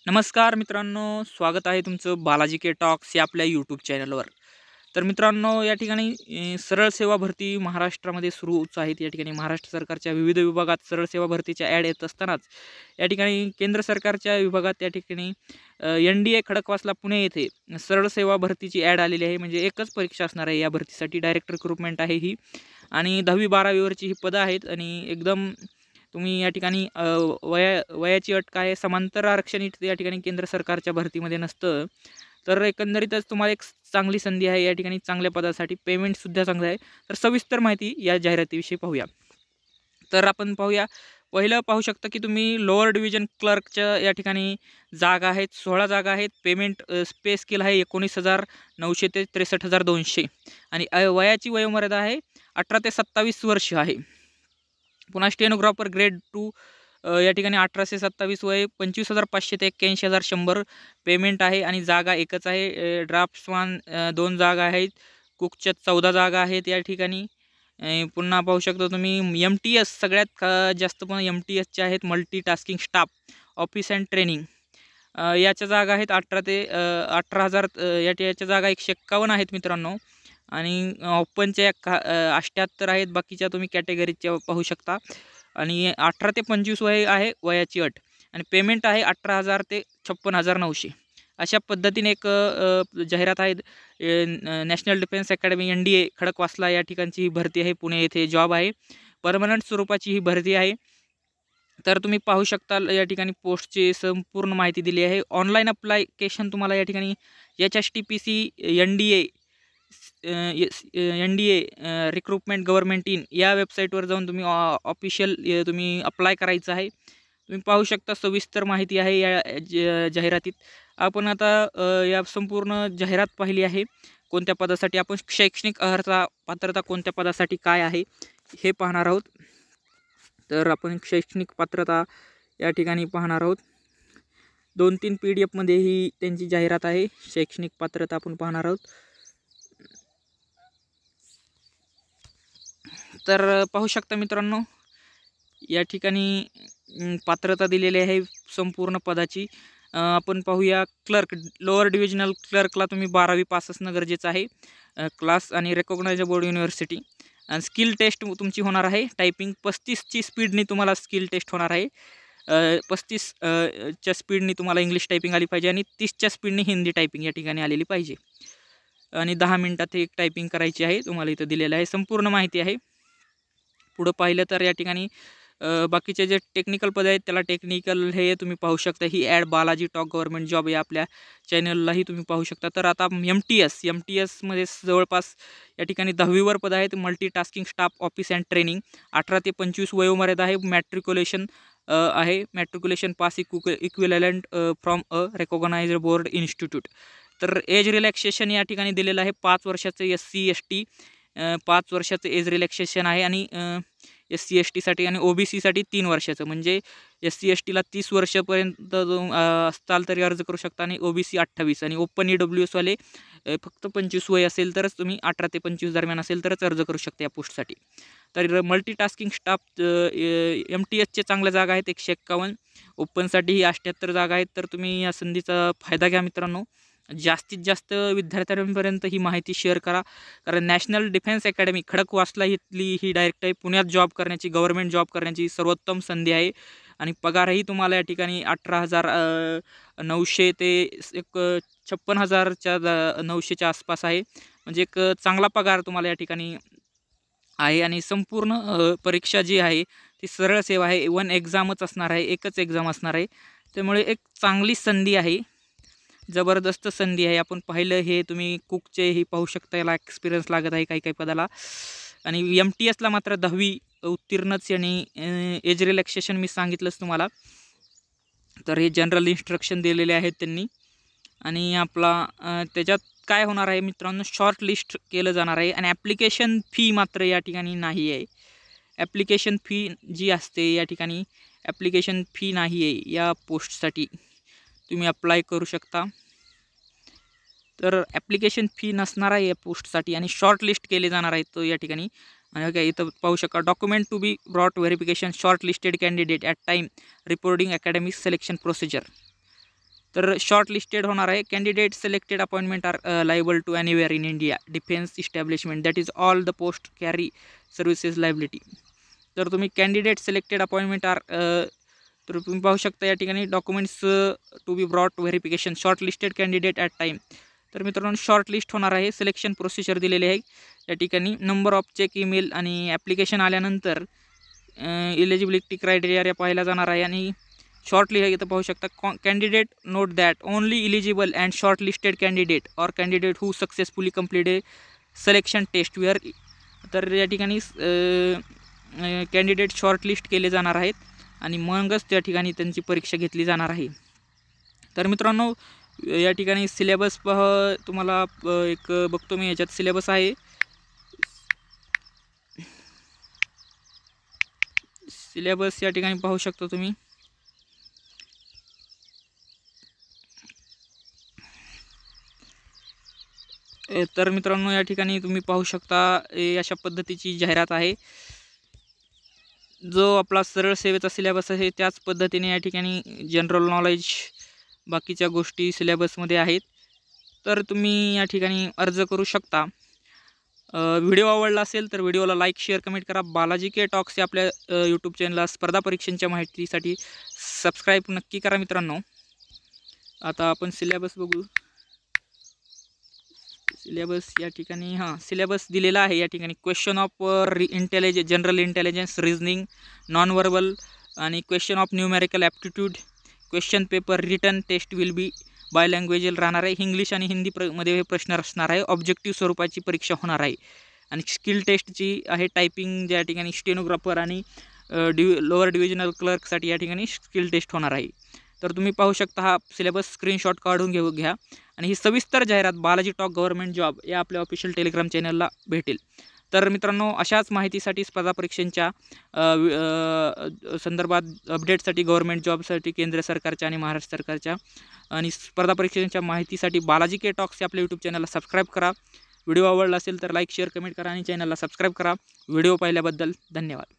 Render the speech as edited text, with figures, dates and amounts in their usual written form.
नमस्कार मित्रांनो, स्वागत आहे तुमचं बालाजी के टॉक्स या आपल्या यूट्यूब चॅनलवर. तर मित्रांनो, या ठिकाणी सरळ सेवा भरती महाराष्ट्रामध्ये सुरूच आहेत. या ठिकाणी महाराष्ट्र सरकारच्या विविध विभागात सरळ सेवा भरतीच्या ॲड येत असतानाच या ठिकाणी केंद्र सरकारच्या विभागात या ठिकाणी NDA खडकवासला पुणे येथे सरळ सेवा भरतीची ॲड आलेली आहे. म्हणजे एकच परीक्षा असणार आहे या भरतीसाठी. डायरेक्ट रिक्रुटमेंट आहे ही आणि 10वी-12वी वरची ही पदं आहेत आणि एकदम तुम्ही या ठिकाणी वयाची अट काय आहे, समांतर आरक्षण या ठिकाणी केंद्र सरकारच्या भरतीमध्ये नसतं. तर एकंदरीतच तुम्हाला एक चांगली संधी आहे या ठिकाणी चांगल्या पदासाठी. पेमेंटसुद्धा चांगलं आहे. तर सविस्तर माहिती या जाहिरातीविषयी पाहूया. तर आपण पाहूया. पहिलं पाहू शकता की तुम्ही लोअर डिव्हिजन क्लर्कच्या या ठिकाणी जागा आहेत. 16 जागा आहेत. पेमेंट पे स्केल आहे 19,900 ते 63,200 आणि वयाची वयोमर्यादा आहे 18 ते 27 वर्ष आहे. पुन्हा स्टेनोग्राफर ग्रेड 2 या ठिकाणी 18 ते 27 वय 25,500 ते 81,100 पेमेंट आहे आणि जागा एकच आहे. ड्राफ्ट्समॅन 2 जागा आहेत. कुकच्या 14 जागा आहेत या ठिकाणी. पुन्हा पाहू शकता तुम्ही MTS सगळ्यात जास्त पण MTSच्या आहेत. Multitasking staff office and training याच्या जागा आहेत 18 ते 18,000 याच्या जागा 151 आहेत मित्रांनो आणि ओपनच्या 78 आहेत. बाकीच्या तुम्ही कॅटेगरीच्या पाहू शकता आणि 18 ते 25 वय आहे वयाची अट आणि पेमेंट आहे 18,000 ते 56,900 अशा पद्धतीने एक जाहिरात आहे. National defence academy NDA Khadakwasla या ठिकाणची ही भरती आहे. पुणे येथे जॉब आहे. परमनंट स्वरूपाची ही भरती आहे. तर तुम्ही पाहू शकता या ठिकाणी पोस्टची संपूर्ण माहिती दिली आहे. ऑनलाईन अप्लायकेशन तुम्हाला या ठिकाणी HSTPC NDA recruitment government in या वेबसाईटवर जाऊन तुम्ही ऑफिशियल तुम्ही अप्लाय करायचं आहे. तुम्ही पाहू शकता सविस्तर माहिती आहे या जाहिरातीत. आपण आता या संपूर्ण जाहिरात पाहिली आहे. कोणत्या पदासाठी आपण शैक्षणिक अर्हता पात्रता कोणत्या पदासाठी काय आहे हे पाहणार आहोत. तर आपण शैक्षणिक पात्रता या ठिकाणी पाहणार आहोत. 2-3 PDF ही त्यांची जाहिरात आहे. शैक्षणिक पात्रता आपण पाहणार आहोत. तर पाहू शकता मित्रांनो, या ठिकाणी पात्रता दिलेली आहे संपूर्ण पदाची. आपण पाहूया क्लर्क लोअर डिव्हिजनल क्लर्कला तुम्ही 12वी पास असणं गरजेचं आहे. क्लास आणि रेकॉग्नाइज्ड बोर्ड युनिव्हर्सिटी आणि स्किल टेस्ट तुमची होणार आहे. टायपिंग 35ची स्पीडनी तुम्हाला स्किल टेस्ट होणार आहे. 35 च्या स्पीडनी तुम्हाला इंग्लिश टायपिंग आली पाहिजे आणि 30च्या स्पीडनी हिंदी टायपिंग या ठिकाणी आलेली पाहिजे आणि 10 मिनिटात एक टायपिंग करायची आहे. तुम्हाला इथं दिलेलं आहे. संपूर्ण माहिती आहे. पुढं पाहिलं तर या ठिकाणी बाकीचे जे टेक्निकल पद आहेत त्याला टेक्निकल हे तुम्ही पाहू शकता. ही ॲड बालाजी टॉक गव्हर्नमेंट जॉब या आपल्या चॅनललाही तुम्ही पाहू शकता. तर आता MTSमध्ये जवळपास या ठिकाणी 10वीवर पद आहेत. Multitasking staff office and training 18 ते 25 वयोमर्यादा आहे. मॅट्रिक्युलेशन आहे. Matriculation pass equivalent from a recognised board institute. तर एज रिलॅक्सेशन या ठिकाणी दिलेलं आहे. 5 वर्षाचं SC/ST 5 वर्षाचं एज रिलॅक्सेशन आहे आणि SC/STसाठी आणि OBCसाठी 3 वर्षाचं. म्हणजे SC/STला 30 वर्षापर्यंत असताल तरी अर्ज करू शकता आणि OBC 28 आणि ओपन EWSवाले फक्त 25 वय असेल तरच तुम्ही 18 ते 25 दरम्यान असेल तरच अर्ज करू शकता या पोस्टसाठी. तर मल्टीटास्किंग स्टाफ MTSचे चांगल्या जागा आहेत 151. ओपनसाठी ही 78 जागा आहेत. तर तुम्ही या संधीचा फायदा घ्या मित्रांनो. जास्तीत जास्त विद्यार्थ्यांपर्यंत ही माहिती शेअर करा. कारण नॅशनल डिफेन्स अकॅडमी खडकवासला इथली ही डायरेक्ट आहे. पुण्यात जॉब करण्याची गव्हर्नमेंट जॉब करण्याची सर्वोत्तम संधी आहे आणि पगारही तुम्हाला या ठिकाणी 18,900 ते एक 56,900च्या आसपास आहे. म्हणजे एक चांगला पगार तुम्हाला या ठिकाणी आहे आणि संपूर्ण परीक्षा जी आहे ती सरळ सेवा आहे. 1 एक्झामच असणार आहे. एकच एक्झाम असणार आहे. त्यामुळे एक चांगली संधी आहे. जबरदस्त संधी आहे. आपण पाहिलं हे तुम्ही कुकचे ही पाहू शकता. याला एक्सपिरियन्स लागत आहे काही काही पदाला आणि MTSला मात्र 10वी उत्तीर्णच आणि एज रिलॅक्सेशन मी सांगितलंच तुम्हाला. तर हे जनरल इन्स्ट्रक्शन दिलेले आहेत त्यांनी आणि आपला त्याच्यात काय होणार आहे मित्रांनो, शॉर्ट लिस्ट केलं जाणार आहे आणि ॲप्लिकेशन फी मात्र या ठिकाणी नाही आहे. ॲप्लिकेशन फी जी असते या ठिकाणी ॲप्लिकेशन फी नाही आहे. या पोस्टसाठी तुम्ही अप्लाय करू शकता. तर ॲप्लिकेशन फी नसणार आहे या पोस्टसाठी आणि शॉर्ट लिस्ट केले जाणार आहेत तो या ठिकाणी. आणि काय इथं पाहू शकता, document to be brought verification short listed candidate at time reporting academic selection procedure. तर शॉर्ट लिस्टेड होणार आहे. Candidate selected appointment are liable to anywhere in India defence establishment that is all the post carry services liability. तर तुम्ही candidate selected appointment R तर तुम्ही पाहू शकता या ठिकाणी documents to be brought verification short listed candidate at time. तर मित्रांनो शॉर्ट लिस्ट होणार आहे. सिलेक्शन प्रोसिजर दिलेली आहे या ठिकाणी. नंबर ऑफ चेक ईमेल आणि ॲप्लिकेशन आल्यानंतर इलिजिबिलिटी क्रायटेरिया पाहायला जाणार आहे. आणि शॉर्ट लिस्ट इथं पाहू शकता. Candidate note that only eligible and short listed candidate or candidate who successfully completed selection test where. तर या ठिकाणी कॅन्डिडेट शॉर्ट लिस्ट केले जाणार आहेत आणि मगच त्या ठिकाणी त्यांची परीक्षा घेतली जाणार आहे. तर मित्रांनो या ठिकाणी सिलेबस तुम्हाला एक बघतो मी, याच्यात सिलेबस आहे. सिलेबस या ठिकाणी पाहू शकता तुम्ही. तर मित्रांनो या ठिकाणी तुम्ही पाहू शकता अशा पद्धतीची जाहिरात आहे. जो आपला सरळ सेवेचा सिलेबस आहे त्याच पद्धतीने या ठिकाणी जनरल नॉलेज बाकीच्या गोष्टी सिलेबसमध्ये आहेत. तर तुम्ही या ठिकाणी अर्ज करू शकता. व्हिडिओ आवडला असेल तर व्हिडिओला लाईक शेअर कमेंट करा. बालाजी के टॉक्स या आपल्या यूट्यूब चॅनलला स्पर्धा परीक्षांच्या माहितीसाठी सबस्क्राईब नक्की करा मित्रांनो. आता आपण सिलेबस बघू. सिलेबस या ठिकाणी सिलेबस दिलेला आहे या ठिकाणी. Question of general intelligence, reasoning, non verbal आणि question of numerical aptitude. Question paper written test will be by language राहणार आहे. इंग्लिश आणि हिंदी मध्ये हे प्रश्न असणार आहे. ऑब्जेक्टिव्ह स्वरूपाची परीक्षा होणार आहे. आणि स्किल टेस्टची आहे टायपिंग या ठिकाणी स्टेनोग्राफर आणि लोअर डिव्हिजनल क्लर्कसाठी या ठिकाणी स्किल टेस्ट होणार आहे. तर तुम्ही पाहू शकता हा सिलेबस स्क्रीनशॉट काढून घ्या. आणि ही सविस्तर जाहिरात बालाजी टॉक गव्हर्नमेंट जॉब या आपल्या ऑफिशियल टेलिग्राम चॅनलला भेटेल. तर मित्रांनो अशाच माहितीसाठी स्पर्धा परीक्षांच्या संदर्भात अपडेटसाठी गव्हर्नमेंट जॉबसाठी केंद्र सरकारच्या आणि महाराष्ट्र सरकारच्या आणि स्पर्धा परीक्षांच्या माहितीसाठी बालाजी के टॉक्स या आपल्या यूट्यूब चॅनलला सबस्क्राईब करा. व्हिडिओ आवडला असेल तर लाईक शेअर कमेंट करा आणि चॅनलला सबस्क्राईब करा. व्हिडिओ पाहिल्याबद्दल धन्यवाद.